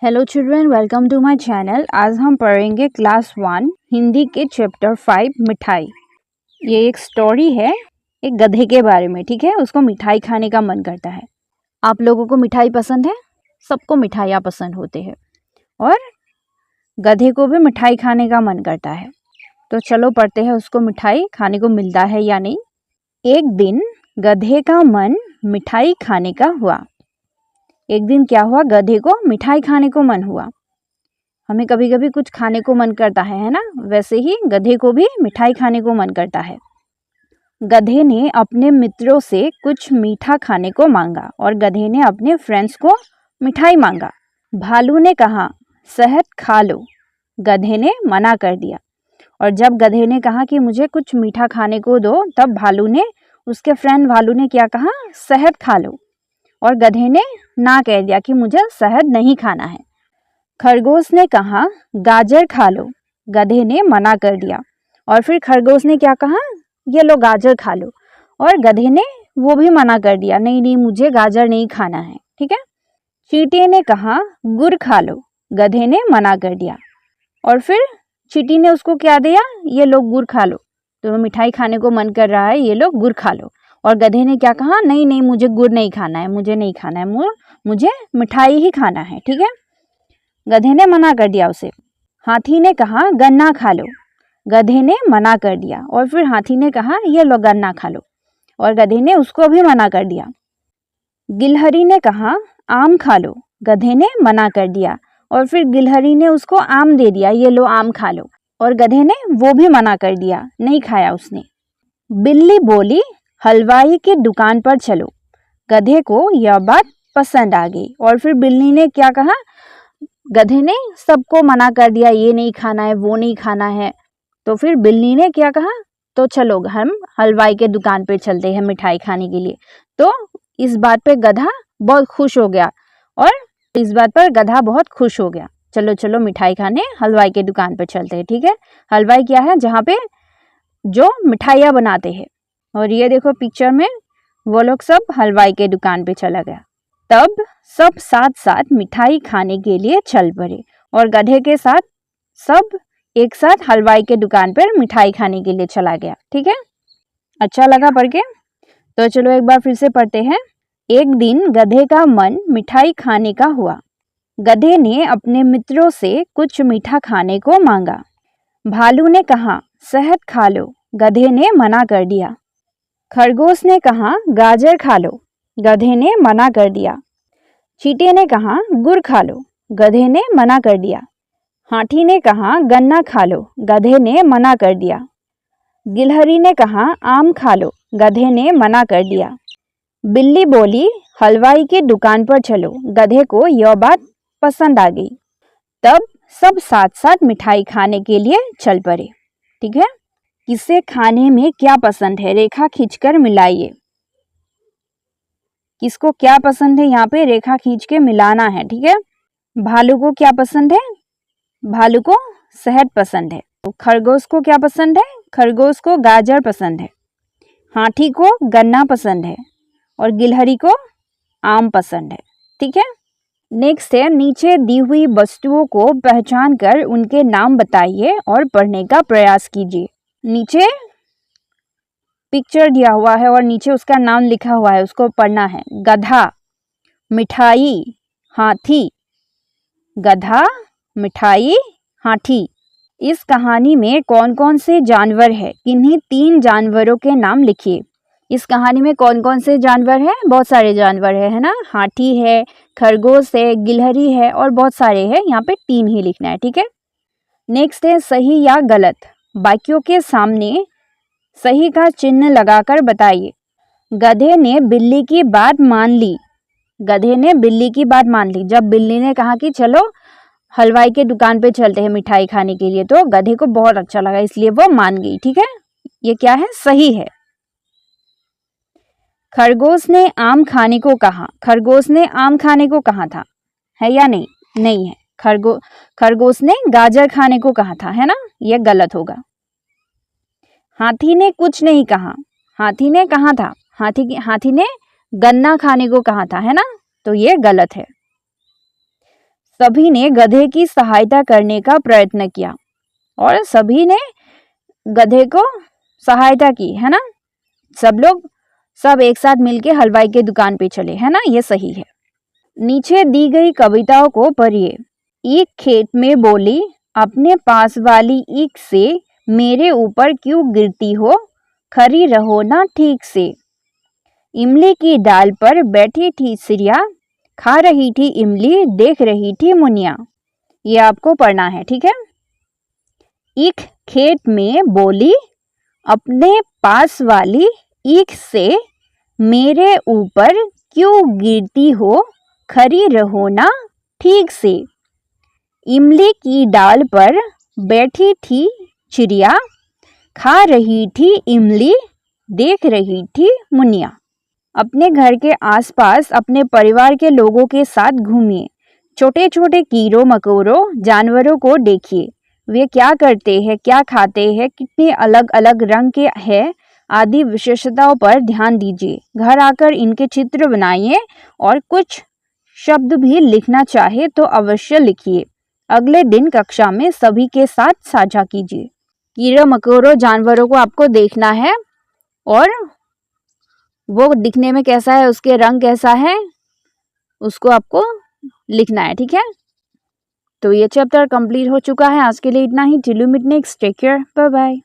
Hello children, welcome to my channel. आज हम पढ़ेंगे क्लास 1 हिंदी के चैप्टर 5 मिठाई। ये एक स्टोरी है एक गधे के बारे में। ठीक है, उसको मिठाई खाने का मन करता है। आप लोगों को मिठाई पसंद है? सबको मिठाइयाँ पसंद होते हैं और गधे को भी मिठाई खाने का मन करता है। तो चलो पढ़ते हैं उसको मिठाई खाने को मिलता है या नहीं। एक दिन गधे का मन मिठाई खाने का हुआ। एक दिन क्या हुआ? गधे को मिठाई खाने को मन हुआ। हमें कभी कभी कुछ खाने को मन करता है ना, वैसे ही गधे को भी मिठाई खाने को मन करता है। गधे ने अपने मित्रों से कुछ मीठा खाने को मांगा और गधे ने अपने फ्रेंड्स को मिठाई मांगा। भालू ने कहा शहद खा लो। गधे ने मना कर दिया। और जब गधे ने कहा कि मुझे कुछ मीठा खाने को दो, तब भालू ने उसके फ्रेंड भालू ने क्या कहा? शहद खा लो। और गधे ने ना कह दिया कि मुझे शहद नहीं खाना है। खरगोश ने कहा गाजर खा लो। गधे ने मना कर दिया। और फिर खरगोश ने क्या कहा? ये लो गाजर खा लो। और गधे ने वो भी मना कर दिया, नहीं नहीं मुझे गाजर नहीं खाना है। ठीक है। चींटी ने कहा गुड़ खा लो। गधे ने मना कर दिया। और फिर चींटी ने उसको क्या दिया? ये लो गुड़ खा लो। तो मिठाई खाने को मन कर रहा है, ये लो गुड़ खा लो। और गधे ने क्या कहा? नहीं नहीं मुझे गुड़ नहीं खाना है, मुझे नहीं खाना है, मुझे मिठाई ही खाना है। ठीक है। गधे ने मना कर दिया उसे। हाथी ने कहा गन्ना खा लो। गधे ने मना कर दिया। और फिर हाथी ने कहा ये लो गन्ना खा लो। और गधे ने उसको भी मना कर दिया। गिलहरी ने कहा आम खा लो। गधे ने मना कर दिया। और फिर गिलहरी ने उसको आम दे दिया, ये लो आम खा लो। और गधे ने वो भी मना कर दिया, नहीं खाया उसने। बिल्ली बोली हलवाई की दुकान पर चलो। गधे को यह बात पसंद आ गई। और फिर बिल्ली ने क्या कहा? गधे ने सबको मना कर दिया, ये नहीं खाना है, वो नहीं खाना है। तो फिर बिल्ली ने क्या कहा? तो चलो हम हलवाई के दुकान पर चलते हैं मिठाई खाने के लिए। तो इस बात पे गधा बहुत खुश हो गया। और इस बात पर गधा बहुत खुश हो गया। चलो चलो मिठाई खाने हलवाई के दुकान पर चलते हैं। ठीक है। हलवाई क्या है? जहाँ पे जो मिठाइयाँ बनाते हैं। और ये देखो पिक्चर में वो लोग सब हलवाई के दुकान पे चला गया। तब सब साथ साथ मिठाई खाने के लिए चल पड़े और गधे के साथ सब एक साथ हलवाई के दुकान पर मिठाई खाने के लिए चला गया। ठीक है। अच्छा लगा पढ़ के? तो चलो एक बार फिर से पढ़ते हैं। एक दिन गधे का मन मिठाई खाने का हुआ। गधे ने अपने मित्रों से कुछ मीठा खाने को मांगा। भालू ने कहा शहद खा लो। गधे ने मना कर दिया। खरगोश ने कहा गाजर खा लो। गधे ने मना कर दिया। चींटी ने कहा गुड़ खा लो। गधे ने मना कर दिया। हाथी ने कहा गन्ना खा लो। गधे ने मना कर दिया। गिलहरी ने कहा आम खा लो। गधे ने मना कर दिया। बिल्ली बोली हलवाई की दुकान पर चलो। गधे को यह बात पसंद आ गई। तब सब साथ साथ मिठाई खाने के लिए चल पड़े। ठीक है। किसे खाने में क्या पसंद है? रेखा खींचकर मिलाइए। किसको क्या पसंद है? यहाँ पे रेखा खींच के मिलाना है। ठीक है। भालू को क्या पसंद है? भालू को शहद पसंद है। तो खरगोश को क्या पसंद है? खरगोश को गाजर पसंद है। हाथी को गन्ना पसंद है और गिलहरी को आम पसंद है। ठीक है। नेक्स्ट है नीचे दी हुई वस्तुओं को पहचान कर उनके नाम बताइए और पढ़ने का प्रयास कीजिए। नीचे पिक्चर दिया हुआ है और नीचे उसका नाम लिखा हुआ है, उसको पढ़ना है। गधा, मिठाई, हाथी। गधा, मिठाई, हाथी। इस कहानी में कौन कौन से जानवर है? किन्हीं 3 जानवरों के नाम लिखिए। इस कहानी में कौन कौन से जानवर हैं? बहुत सारे जानवर है ना। हाथी है, खरगोश है, गिलहरी है और बहुत सारे हैं। यहाँ पे 3 ही लिखना है। ठीक है। नेक्स्ट है सही या गलत। वाक्यों के सामने सही का चिन्ह लगाकर बताइए। गधे ने बिल्ली की बात मान ली। गधे ने बिल्ली की बात मान ली। जब बिल्ली ने कहा कि चलो हलवाई के दुकान पे चलते हैं मिठाई खाने के लिए, तो गधे को बहुत अच्छा लगा, इसलिए वो मान गई। ठीक है। ये क्या है? सही है। खरगोश ने आम खाने को कहा। खरगोश ने आम खाने को कहा था, है या नहीं? नहीं है। खरगोश ने गाजर खाने को कहा था, है ना? यह गलत होगा। हाथी ने कुछ नहीं कहा। हाथी ने कहा था, हाथी ने गन्ना खाने को कहा था, है ना? तो ये गलत है। सभी ने गधे की सहायता करने का प्रयत्न किया और सभी ने गधे को सहायता की, है ना। सब एक साथ मिलके हलवाई के दुकान पे चले, है ना, ये सही है। नीचे दी गई कविताओं को पढ़िए। ईख खेत में बोली, अपने पास वाली ईख से मेरे ऊपर क्यों गिरती हो, खड़ी रहो ना ठीक से। इमली की डाल पर बैठी थी चिड़िया, खा रही थी इमली, देख रही थी मुनिया। ये आपको पढ़ना है, ठीक है। ईख खेत में बोली, अपने पास वाली ईख से मेरे ऊपर क्यों गिरती हो, खड़ी रहो ना ठीक से। इमली की डाल पर बैठी थी चिड़िया, खा रही थी इमली, देख रही थी मुनिया। अपने घर के आसपास अपने परिवार के लोगों के साथ घूमिए। छोटे छोटे कीड़ों मकोड़ों जानवरों को देखिए, वे क्या करते हैं, क्या खाते हैं, कितने अलग अलग रंग के हैं आदि विशेषताओं पर ध्यान दीजिए। घर आकर इनके चित्र बनाइए और कुछ शब्द भी लिखना चाहे तो अवश्य लिखिए। अगले दिन कक्षा में सभी के साथ साझा कीजिए। कीड़ों मकोड़ों जानवरों को आपको देखना है और वो दिखने में कैसा है, उसके रंग कैसा है, उसको आपको लिखना है, ठीक है। तो ये चैप्टर कंप्लीट हो चुका है। आज के लिए इतना ही। Till you meet next, take care, bye bye.